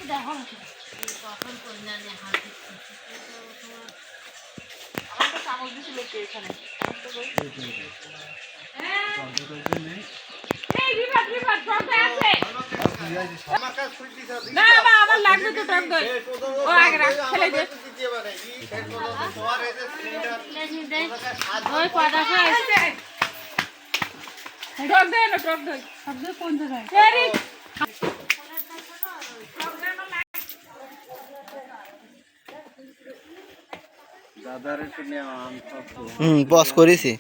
কখন কন্যানে হাত আমার তো চামচ দিছিল কে এখানে না বাবা আমার লাগবে তো টক দই ও আগে রাখ ফেলে দে ওই পাদা খাই টক দই না টক দই টক দই কোন জায়গায় তেরি দাদারে শুনে আম সব বস করেছি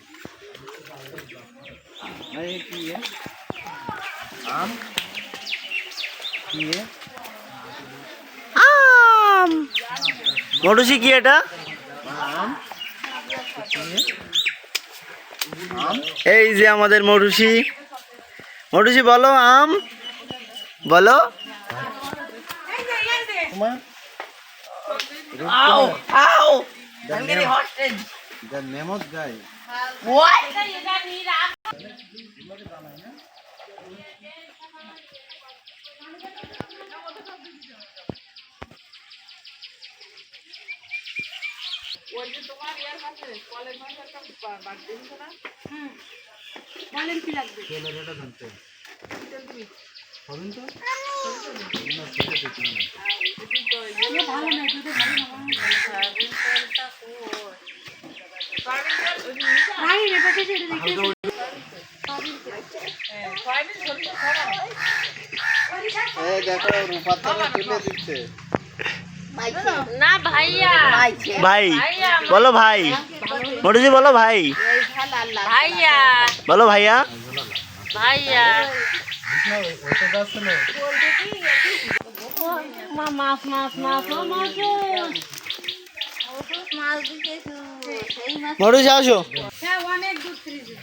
এই কি আম কি আম মোটুসি কি এটা আম এই যে আমাদের মোটুসি মোটুসি বলো আম বলো তোমার আও আও I'm getting hostage. The name of guy. What? দেখো রূপান্তর তুলে দিচ্ছে না ভাইয়া ভাই বলো ভাই মোটুসি বলো ভাই ভাইয়া বলো ভাইয়া ভাইয়া মাছ মাছ মাছ মাছ মোটুসি আসো হ্যাঁ অনেক দুধ ফ্রিজে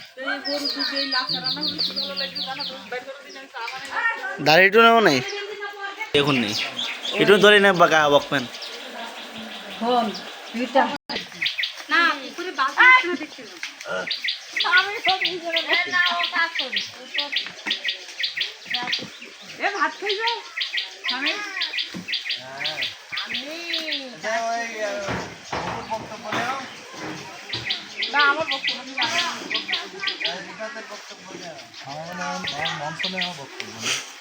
গরু দুধে লাফা রান্না হলে কি ভালো লাগবে জানা দাঁড়িয়ে নেবো নাই দেখুন নেই একটু ধরে নে বাঁকা বকবেন ফোন দুইটা না পুরো বাসা দেখছিল আমি সব নিজে না ও কাজ করি এ ভাত খাই যাও আমি না আমার বক্তব্য বক্তব্য